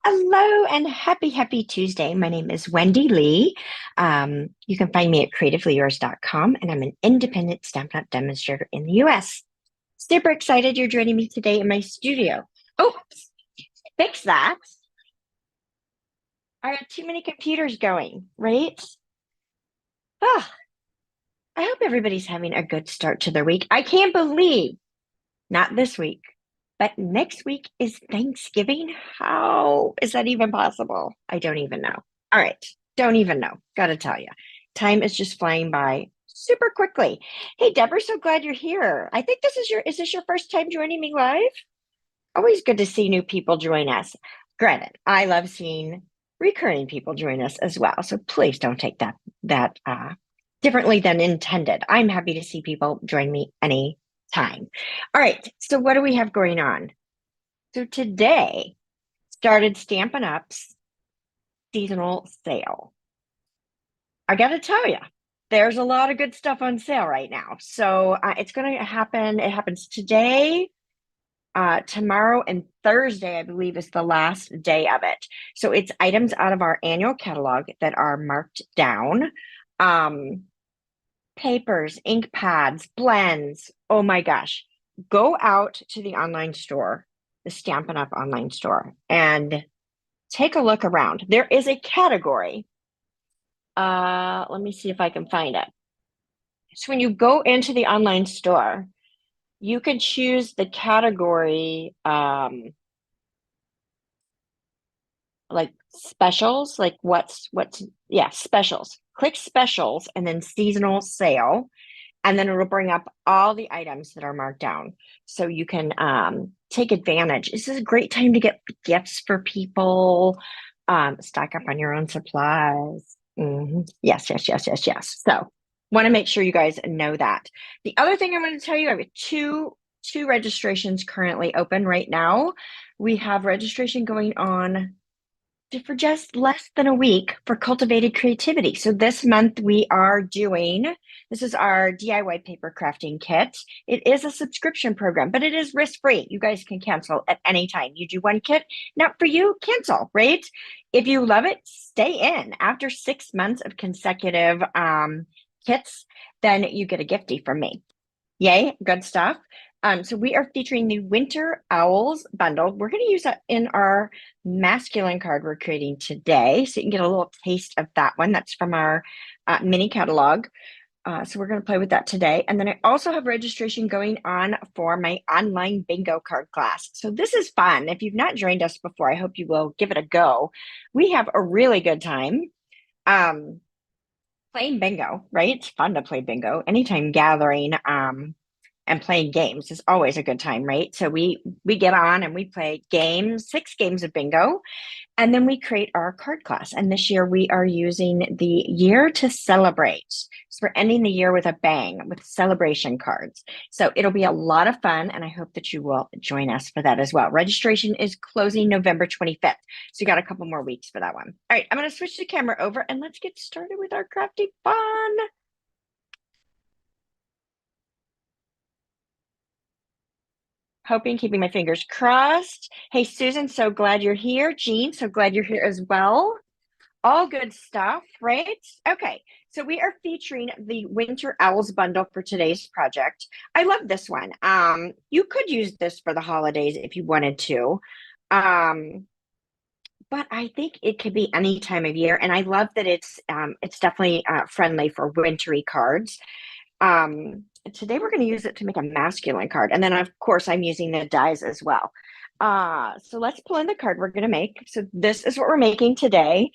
Hello and happy Tuesday. My name is Wendy Lee. You can find me at CreativeLeeYours.com, and I'm an independent Stampin' Up! Demonstrator in the US. Super excited you're joining me today in my studio. Oh, fix that. I have too many computers going, right? Ah, I hope everybody's having a good start to their week. I can't believe not this week, but next week is Thanksgiving. How is that even possible? I don't even know. All right, don't even know. Gotta tell you, time is just flying by super quickly. Hey, Deborah, so glad you're here. I think is this your first time joining me live? Always good to see new people join us. Granted, I love seeing recurring people join us as well. So please don't take that differently than intended. I'm happy to see people join me any time. All right, so what do we have going on? So today started Stampin' Up's seasonal sale. I got to tell you, there's a lot of good stuff on sale right now. So it's going to happen. It happens today, tomorrow, and Thursday, I believe, is the last day of it. So it's items out of our annual catalog that are marked down. Papers, ink pads, blends. Oh my gosh. Go out to the online store, the Stampin' Up! Online store, and take a look around. There is a category. Let me see if I can find it. So when you go into the online store, you can choose the category like specials, like yeah, specials. Click specials and then seasonal sale, and then it'll bring up all the items that are marked down. So you can take advantage. This is a great time to get gifts for people, stock up on your own supplies. Yes, yes, yes, yes, yes. So want to make sure you guys know that. The other thing I want to tell you, I have two registrations currently open right now. We have registration going on for just less than a week for cultivated creativity. So this month we are doing, this is our DIY paper crafting kit. It is a subscription program, but it is risk-free. You guys can cancel at any time. You do one kit, not for you, cancel, right? If you love it, stay in. After 6 months of consecutive kits, then you get a gifty from me. Yay, good stuff. So we are featuring the Winter Owls bundle. We're going to use that in our masculine card we're creating today. So you can get a little taste of that one. That's from our mini catalog. So we're going to play with that today. And then I also have registration going on for my online bingo card class. So this is fun. If you've not joined us before, I hope you will give it a go. We have a really good time. Playing bingo, right? It's fun to play bingo. Anytime gathering and playing games is always a good time, right? So we get on and we play games, 6 games of bingo, and then we create our card class. And this year we are using the year to celebrate. So we're ending the year with a bang with celebration cards. So it'll be a lot of fun, and I hope that you will join us for that as well. Registration is closing November 25th. So you got a couple more weeks for that one. All right, I'm going to switch the camera over and let's get started with our crafty fun. Hoping, keeping my fingers crossed. Hey, Susan, so glad you're here. Jean, so glad you're here as well. All good stuff, right? Okay, so we are featuring the Winter Owls bundle for today's project. I love this one. You could use this for the holidays if you wanted to. But I think it could be any time of year, and I love that it's definitely friendly for wintry cards. Today we're going to use it to make a masculine card. And then of course I'm using the dies as well. So let's pull in the card we're going to make. So this is what we're making today.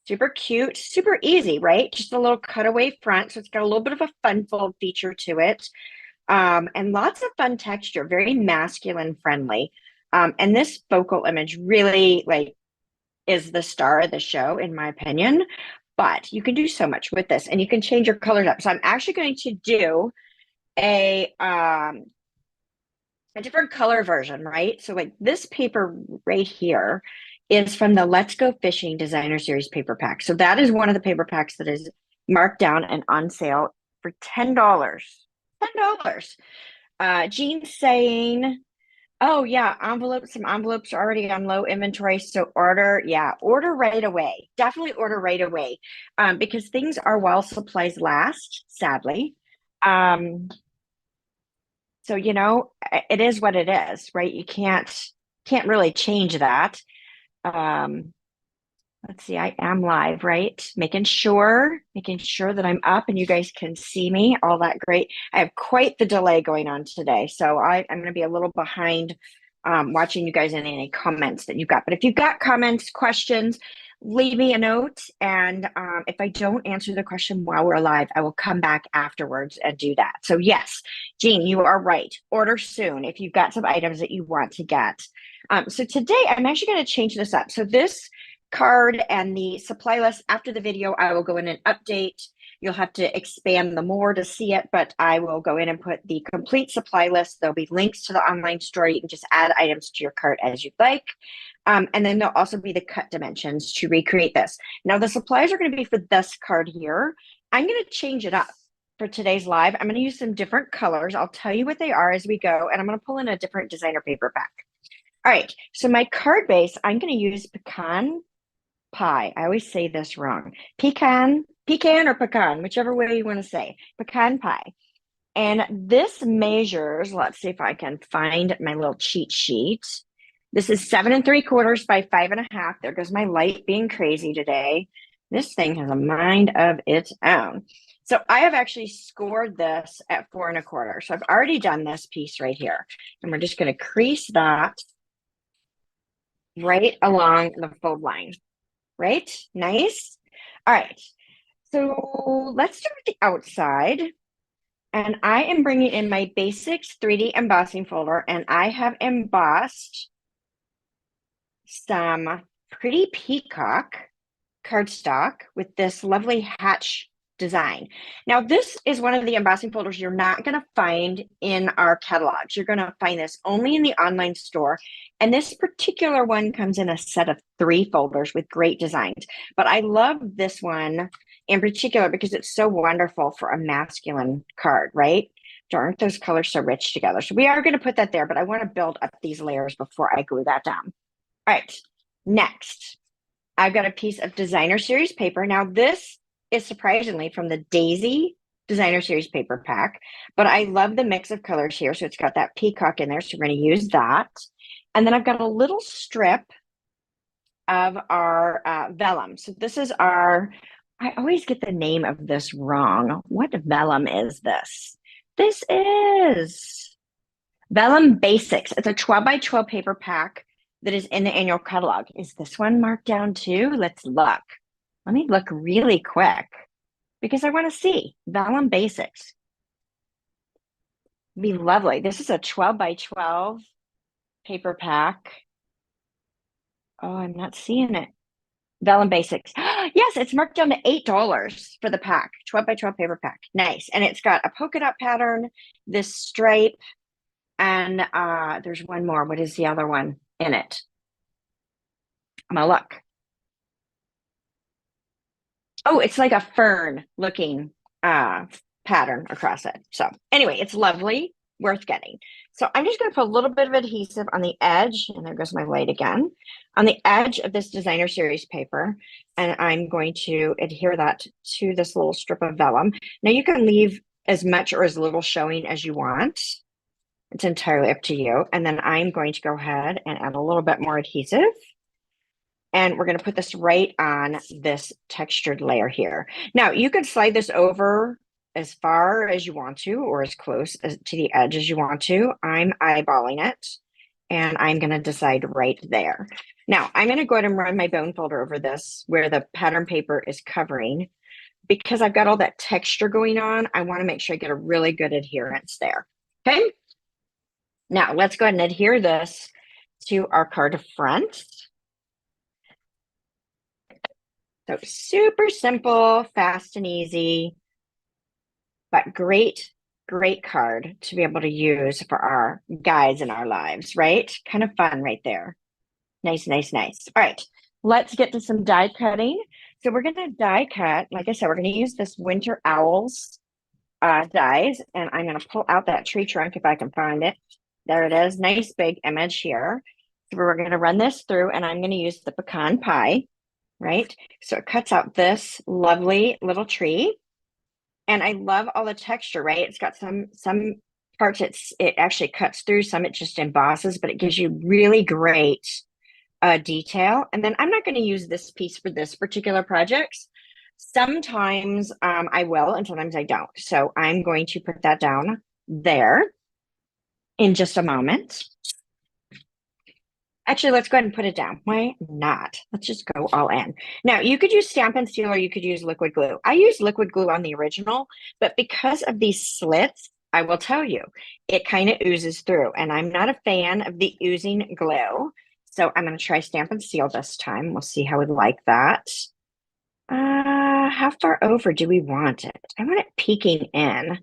Super cute, super easy, right? Just a little cutaway front. So it's got a little bit of a fun fold feature to it. And lots of fun texture, very masculine friendly. And this focal image really is the star of the show, in my opinion. But you can do so much with this, and you can change your colors up. So I'm actually going to do a different color version, right? So like this paper right here is from the Let's Go Fishing Designer Series paper pack. So that is one of the paper packs that is marked down and on sale for $10. $10. Jean's saying, Oh yeah, envelopes. Some envelopes are already on low inventory, so order right away. Definitely order right away, because things are while supplies last. Sadly, um, so it is what it is, right? You can't really change that. Um, Let's see, I am live, right? Making sure that I'm up and you guys can see me. All that great. I have quite the delay going on today. So I'm going to be a little behind watching you guys in any comments that you've got. But if you've got comments, questions, leave me a note. And if I don't answer the question while we're live, I will come back afterwards and do that. So yes, Jean, you are right. Order soon if you've got some items that you want to get. So today I'm actually going to change this up. So this card and the supply list after the video, I will go in and update. You'll have to expand the more to see it, but I will go in and put the complete supply list. There'll be links to the online store. You can just add items to your cart as you'd like. And then there'll also be the cut dimensions to recreate this. Now the supplies are going to be for this card here. I'm going to change it up for today's live. I'm going to use some different colors. I'll tell you what they are as we go, and I'm going to pull in a different designer paper pack. All right, so my card base, I'm going to use pecan pie. I always say this wrong. Pecan or pecan, whichever way you want to say. Pecan pie. And this measures, let's see if I can find my little cheat sheet. This is 7 3/4 by 5.5. There goes my light being crazy today. This thing has a mind of its own. So I have actually scored this at 4 1/4. So I've already done this piece right here. And we're just going to crease that right along the fold line. Right? Nice. All right. So let's start with the outside. And I am bringing in my Basics 3D embossing folder, and I have embossed some pretty peacock cardstock with this lovely hatch design. Now, this is one of the embossing folders you're not going to find in our catalogs. You're going to find this only in the online store. And this particular one comes in a set of 3 folders with great designs. But I love this one in particular because it's so wonderful for a masculine card, right? Aren't those colors so rich together? So we are going to put that there, but I want to build up these layers before I glue that down. All right, next, I've got a piece of designer series paper. Now, this is surprisingly from the Daisy designer series paper pack, but I love the mix of colors here. So it's got that peacock in there. So we're going to use that. And then I've got a little strip of our vellum. So this is our, I always get the name of this wrong. What vellum is this? This is Vellum Basics. It's a 12 by 12 paper pack that is in the annual catalog. Is this one marked down too? Let's look. Let me look really quick because I want to see Vellum Basics. Be lovely. This is a 12 by 12 paper pack. Oh, I'm not seeing it. Vellum Basics. Yes, it's marked down to $8 for the pack. 12 by 12 paper pack. Nice. And it's got a polka dot pattern, this stripe, and there's one more. What is the other one in it? I'm gonna look. Oh, it's like a fern looking pattern across it. So anyway, it's lovely, worth getting. So I'm just going to put a little bit of adhesive on the edge, and there goes my light again, on the edge of this designer series paper, and I'm going to adhere that to this little strip of vellum. Now you can leave as much or as little showing as you want. It's entirely up to you. And then I'm going to go ahead and add a little bit more adhesive. And we're going to put this right on this textured layer here. Now, you could slide this over as far as you want to, or as close to the edge as you want to. I'm eyeballing it, and I'm going to decide right there. Now, I'm going to go ahead and run my bone folder over this where the pattern paper is covering. Because I've got all that texture going on, I want to make sure I get a really good adherence there. Okay. Now, let's go ahead and adhere this to our card front. So super simple, fast and easy, but great, great card to be able to use for our guides in our lives, right? Kind of fun right there. Nice, nice, nice. All right, let's get to some die cutting. So we're going to die cut. Like I said, we're going to use this Winter Owls dies, and I'm going to pull out that tree trunk if I can find it. There it is. Nice big image here. So we're going to run this through and I'm going to use the pecan pie, right? So it cuts out this lovely little tree. And I love all the texture, right? It's got some parts it actually cuts through, some it just embosses, but it gives you really great detail. And then I'm not going to use this piece for this particular project. Sometimes I will, and sometimes I don't. So I'm going to put that down there in just a moment. Actually, let's go ahead and put it down. Why not? Let's just go all in. Now, you could use Stampin' Seal or you could use liquid glue. I use liquid glue on the original, but because of these slits, I will tell you, it kind of oozes through, and I'm not a fan of the oozing glue. So I'm going to try Stampin' Seal this time. We'll see how we like that. How far over do we want it? I want it peeking in.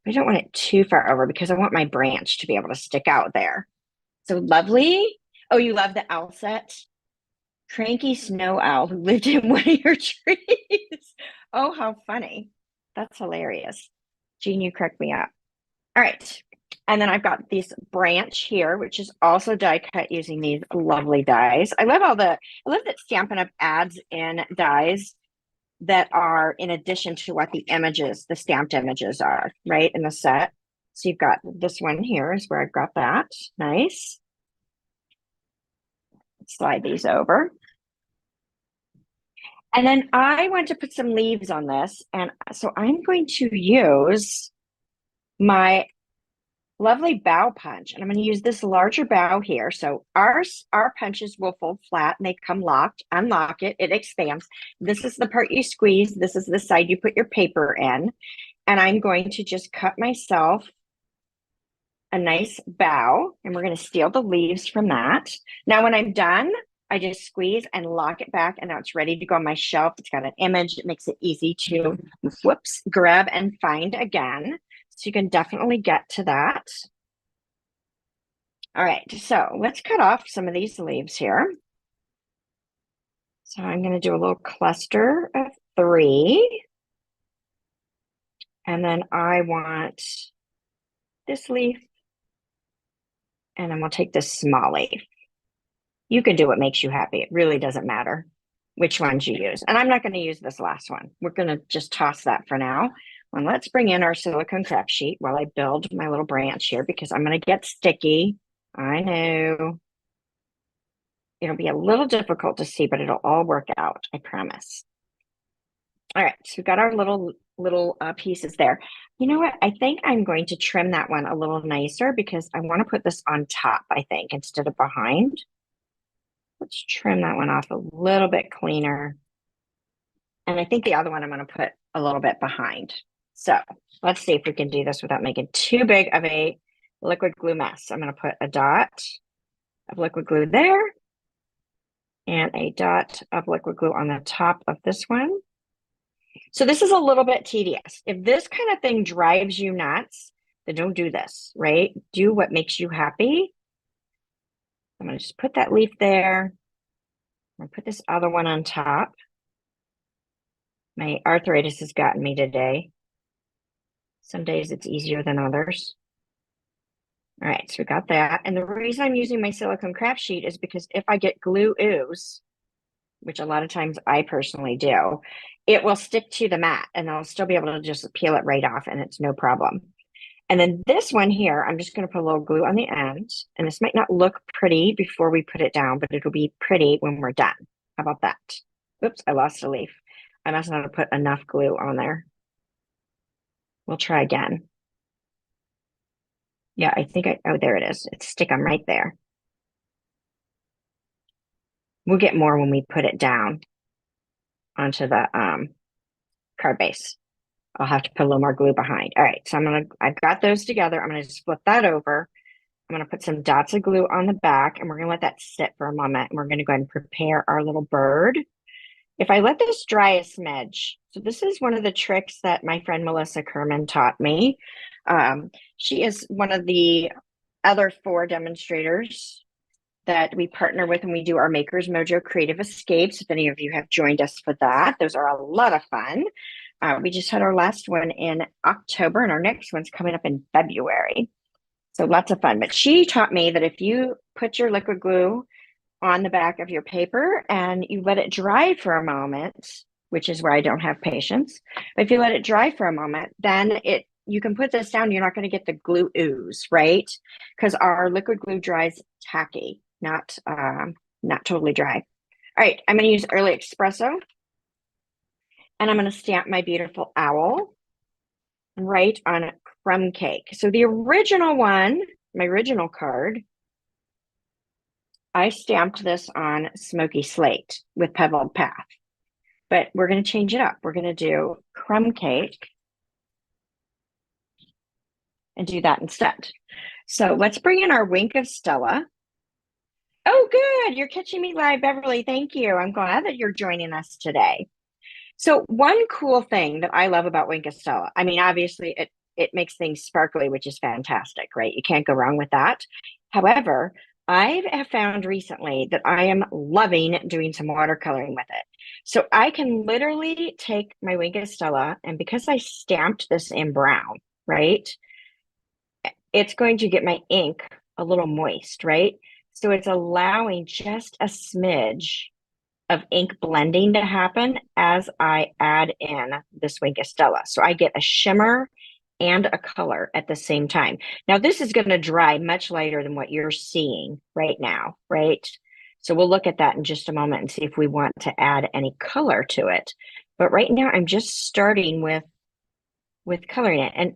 I don't want it too far over because I want my branch to be able to stick out there. So lovely. Oh, you love the owl set? Cranky snow owl who lived in one of your trees. Oh, how funny. That's hilarious. Jean, you cracked me up. All right. And then I've got this branch here, which is also die cut using these lovely dies. I love that Stampin' Up adds in dies that are in addition to what the images, the stamped images are, right, in the set. So you've got this one here is where I've got that. Nice. Slide these over. And then I want to put some leaves on this. And so I'm going to use my lovely bow punch. And I'm going to use this larger bow here. So our punches will fold flat and they come locked. Unlock it, it expands. This is the part you squeeze. This is the side you put your paper in. And I'm going to just cut myself a nice bow, and we're going to steal the leaves from that. Now, when I'm done, I just squeeze and lock it back, and now it's ready to go on my shelf. It's got an image. It makes it easy to, grab and find again. So you can definitely get to that. All right, so let's cut off some of these leaves here. So I'm going to do a little cluster of 3. And then I want this leaf. And then we'll take this small leaf. You can do what makes you happy. It really doesn't matter which ones you use. And I'm not going to use this last one. We're going to just toss that for now. And let's bring in our silicone craft sheet while I build my little branch here because I'm going to get sticky. I know. It'll be a little difficult to see, but it'll all work out. I promise. All right, so we've got our little pieces there. You know what? I think I'm going to trim that one a little nicer because I want to put this on top, I think, instead of behind. Let's trim that one off a little bit cleaner. And I think the other one I'm going to put a little bit behind. So let's see if we can do this without making too big of a liquid glue mess. I'm going to put a dot of liquid glue there and a dot of liquid glue on the top of this one. So this is a little bit tedious. If this kind of thing drives you nuts, then don't do this, right? Do what makes you happy. I'm going to just put that leaf there. I'm going to put this other one on top. My arthritis has gotten me today. Some days it's easier than others. All right, so we got that. And the reason I'm using my silicone craft sheet is because if I get glue ooze, which a lot of times I personally do, it will stick to the mat and I'll still be able to just peel it right off and it's no problem. And then this one here, I'm just going to put a little glue on the end. And this might not look pretty before we put it down, but it'll be pretty when we're done. How about that? Oops, I lost a leaf. I must not have put enough glue on there. We'll try again. Yeah, I think oh, there it is. It's stick them right there. We'll get more when we put it down onto the card base. I'll have to put a little more glue behind. All right, so I've got those together. I'm gonna just flip that over. I'm gonna put some dots of glue on the back and we're gonna let that sit for a moment. And we're gonna go ahead and prepare our little bird. If I let this dry a smidge, so this is one of the tricks that my friend Melissa Kerman taught me. She is one of the other 4 demonstrators that we partner with when we do our Makers Mojo Creative Escapes. If any of you have joined us for that, those are a lot of fun. We just had our last one in October and our next one's coming up in February. So lots of fun. But she taught me that if you put your liquid glue on the back of your paper and you let it dry for a moment, which is where I don't have patience, but if you let it dry for a moment, then you can put this down. You're not going to get the glue ooze, right? Because our liquid glue dries tacky, not totally dry. All right, I'm going to use early espresso, and I'm going to stamp my beautiful owl right on crumb cake. So the original one, my original card, I stamped this on Smoky Slate with Pebbled Path, but we're going to change it up. We're going to do crumb cake and do that instead. So let's bring in our Wink of Stella. Oh, good. You're catching me live, Beverly. Thank you. I'm glad that you're joining us today. So one cool thing that I love about Wink of Stella, I mean, obviously it makes things sparkly, which is fantastic, right? You can't go wrong with that. However, I have found recently that I am loving doing some watercoloring with it. So I can literally take my Wink of Stella, and because I stamped this in brown, right? It's going to get my ink a little moist, right? So it's allowing just a smidge of ink blending to happen as I add in this Wink of Stella. So I get a shimmer and a color at the same time. Now this is going to dry much lighter than what you're seeing right now, right? So we'll look at that in just a moment and see if we want to add any color to it. But right now I'm just starting with coloring it. And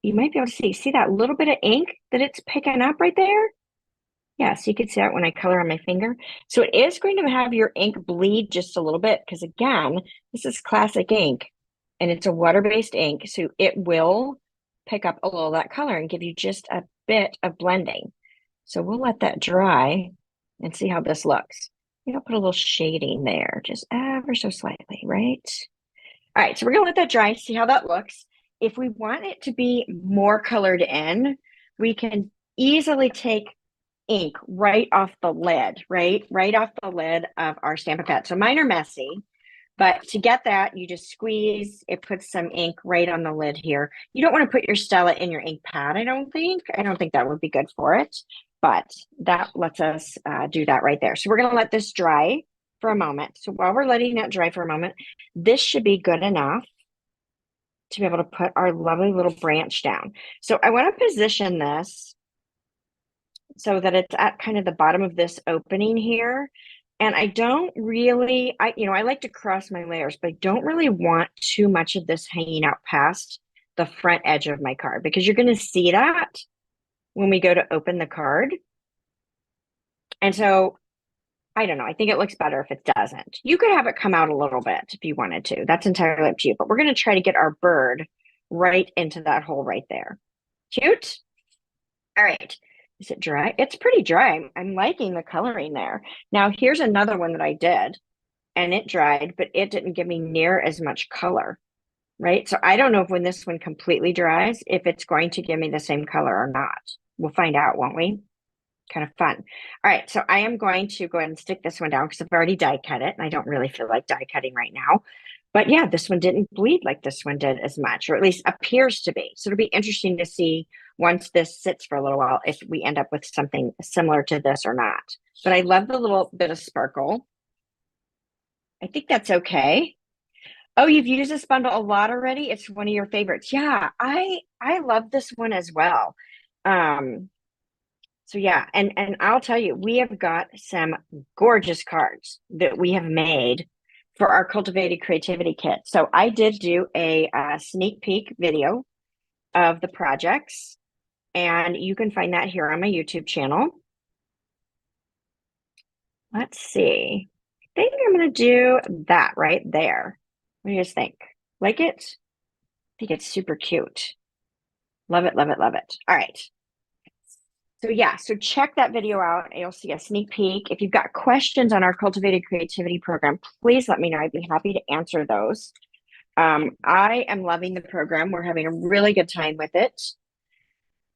you might be able to see that little bit of ink that it's picking up right there? Yeah, so you can see that when I color on my finger. So it is going to have your ink bleed just a little bit because, again, this is classic ink and it's a water-based ink. So it will pick up a little of that color and give you just a bit of blending. So we'll let that dry and see how this looks. I'll put a little shading there, just ever so slightly, right? All right, so we're gonna let that dry, see how that looks. If we want it to be more colored in, we can easily take ink right off the lid, right off the lid of our Stampin' Pad. So mine are messy, but to get that, you just squeeze, it puts some ink right on the lid here. You don't want to put your Stella in your ink pad, I don't think that would be good for it, but that lets us do that right there. So we're going to let this dry for a moment. So while we're letting that dry for a moment, this should be good enough to be able to put our lovely little branch down. So I want to position this so that it's at kind of the bottom of this opening here. And I don't really, I like to cross my layers, but I don't really want too much of this hanging out past the front edge of my card because you're going to see that when we go to open the card. And so I don't know. I think it looks better if it doesn't. You could have it come out a little bit if you wanted to. That's entirely up to you. But we're going to try to get our bird right into that hole right there. Cute? All right. Is it dry? It's pretty dry. I'm liking the coloring there. Now, here's another one that I did, and it dried, but it didn't give me near as much color, right? So I don't know if when this one completely dries, if it's going to give me the same color or not. We'll find out, won't we? Kind of fun. All right, so I am going to go ahead and stick this one down because I've already die cut it, and I don't really feel like die cutting right now. But yeah, this one didn't bleed like this one did as much, or at least appears to be. So it'll be interesting to see once this sits for a little while if we end up with something similar to this or not. But I love the little bit of sparkle. I think that's okay. Oh, you've used this bundle a lot already? It's one of your favorites. Yeah, I love this one as well. So yeah, and I'll tell you, we have got some gorgeous cards that we have made for our Cultivated Creativity Kit. So I did do a sneak peek video of the projects, and you can find that here on my YouTube channel. Let's see. I think I'm going to do that right there. What do you guys think? Like it? I think it's super cute. Love it, love it, love it. All right. So yeah, so check that video out. You'll see a sneak peek. If you've got questions on our Cultivated Creativity program, please let me know. I'd be happy to answer those. I am loving the program. We're having a really good time with it.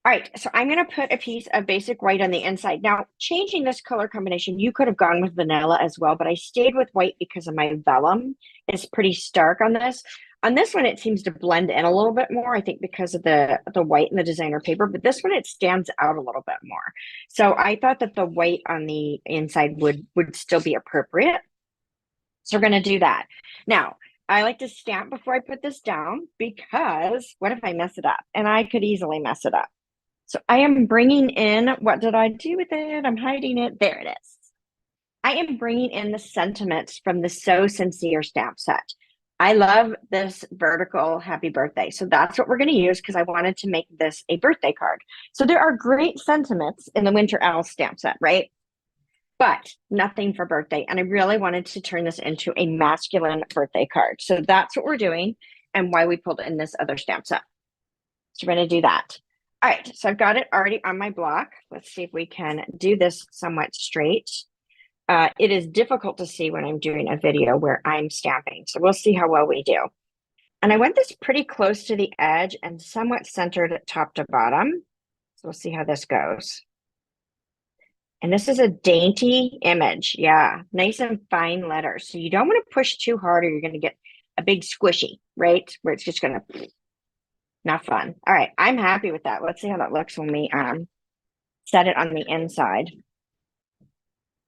All right, so I'm going to put a piece of basic white on the inside. Now, changing this color combination, you could have gone with vanilla as well, but I stayed with white because of my vellum. It's pretty stark on this. On this one, it seems to blend in a little bit more, I think because of the white and the designer paper, but this one, it stands out a little bit more. So I thought that the white on the inside would still be appropriate. So we're going to do that. Now, I like to stamp before I put this down because what if I mess it up? And I could easily mess it up. So I am bringing in, what did I do with it? I'm hiding it. There it is. I am bringing in the sentiments from the So Sincere stamp set. I love this vertical happy birthday. So that's what we're going to use because I wanted to make this a birthday card. So there are great sentiments in the Winter Owl stamp set, right? But nothing for birthday. And I really wanted to turn this into a masculine birthday card. So that's what we're doing and why we pulled in this other stamp set. So we're going to do that. All right. So I've got it already on my block. Let's see if we can do this somewhat straight. It is difficult to see when I'm doing a video where I'm stamping. So we'll see how well we do. And I went this pretty close to the edge and somewhat centered top to bottom. So we'll see how this goes. And this is a dainty image. Yeah, nice and fine letters. So you don't want to push too hard or you're going to get a big squishy, right? Where it's just going to, not fun. All right, I'm happy with that. Let's see how that looks when we set it on the inside.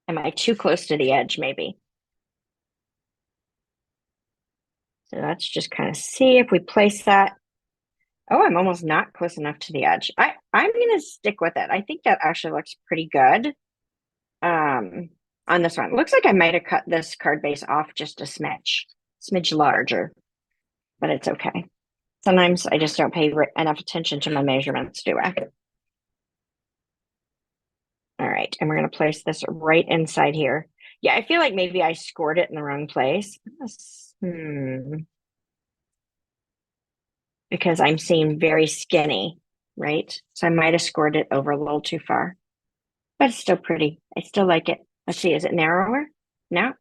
Am I too close to the edge, maybe? So let's just kind of see if we place that. Oh, I'm almost not close enough to the edge. I'm going to stick with it. I think that actually looks pretty good on this one. It looks like I might have cut this card base off just a smidge larger, but it's okay. Sometimes I just don't pay enough attention to my measurements, do I? All right, and we're going to place this right inside here. Yeah, I feel like maybe I scored it in the wrong place. Because I'm seeing very skinny, right? So I might have scored it over a little too far, but it's still pretty. I still like it. Let's see, is it narrower? No?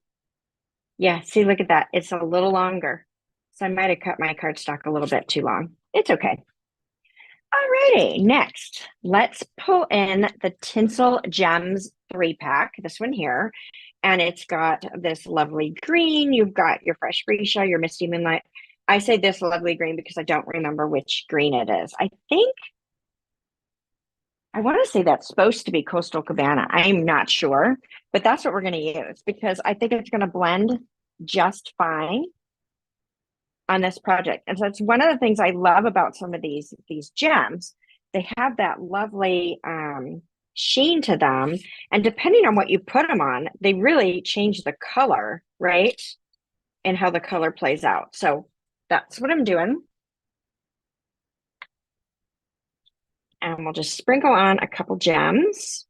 Yeah, see, look at that. It's a little longer. So I might have cut my cardstock a little bit too long. It's okay. Alrighty, next, let's pull in the Tinsel Gems 3-pack, this one here. And it's got this lovely green. You've got your Fresh Freesia, your Misty Moonlight. I say this lovely green because I don't remember which green it is. I think, I want to say that's supposed to be Coastal Cabana. I'm not sure, but that's what we're going to use because I think it's going to blend just fine on this project. And so it's one of the things I love about some of these gems. They have that lovely sheen to them. And depending on what you put them on, they really change the color, right? And how the color plays out. So that's what I'm doing. And we'll just sprinkle on a couple gems,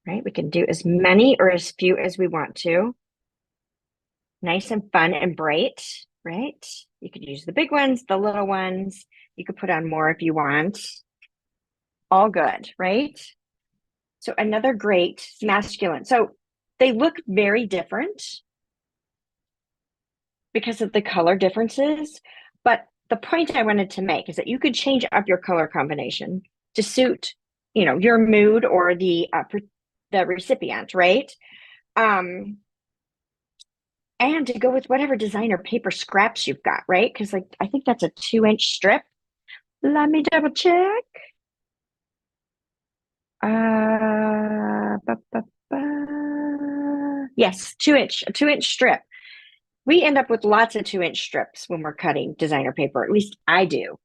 right? We can do as many or as few as we want to. Nice and fun and bright, right? You could use the big ones, the little ones. You could put on more if you want. All good, right? So another great masculine. So they look very different because of the color differences. But the point I wanted to make is that you could change up your color combination to suit, you know, your mood or the recipient, right? And to go with whatever designer paper scraps you've got, right? Because like I think that's a 2-inch strip. Let me double check. Yes, 2-inch, a 2-inch strip. We end up with lots of 2-inch strips when we're cutting designer paper. At least I do.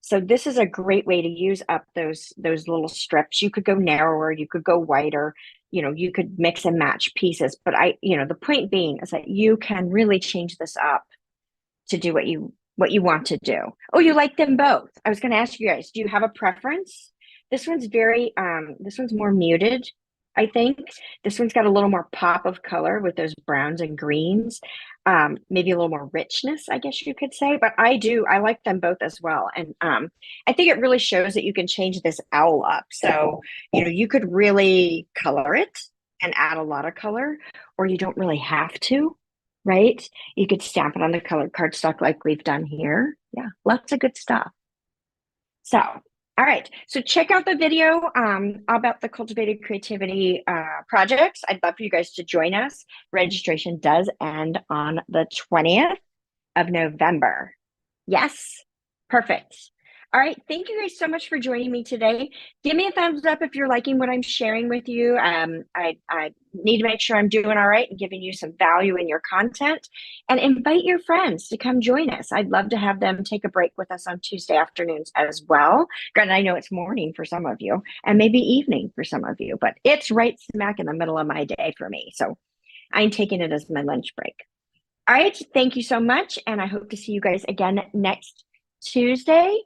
So this is a great way to use up those little strips. You could go narrower, you could go wider, you know, you could mix and match pieces. But the point being is that you can really change this up to do what you want to do. Oh, you like them both. I was going to ask you guys, do you have a preference? This one's this one's more muted, I think. This one's got a little more pop of color with those browns and greens. Maybe a little more richness, I guess you could say, but I like them both as well. And I think it really shows that you can change this owl up. So, you know, you could really color it and add a lot of color, or you don't really have to, right? You could stamp it on the colored cardstock like we've done here. Yeah, lots of good stuff. So, all right, so check out the video about the Cultivated Creativity projects. I'd love for you guys to join us. Registration does end on the 20th. of November. Yes, perfect. All right, thank you guys so much for joining me today. Give me a thumbs up if you're liking what I'm sharing with you. I need to make sure I'm doing all right and giving you some value in your content. And invite your friends to come join us. I'd love to have them take a break with us on Tuesday afternoons as well. Granted, I know it's morning for some of you and maybe evening for some of you, but it's right smack in the middle of my day for me. So I'm taking it as my lunch break. All right, thank you so much. And I hope to see you guys again next Tuesday.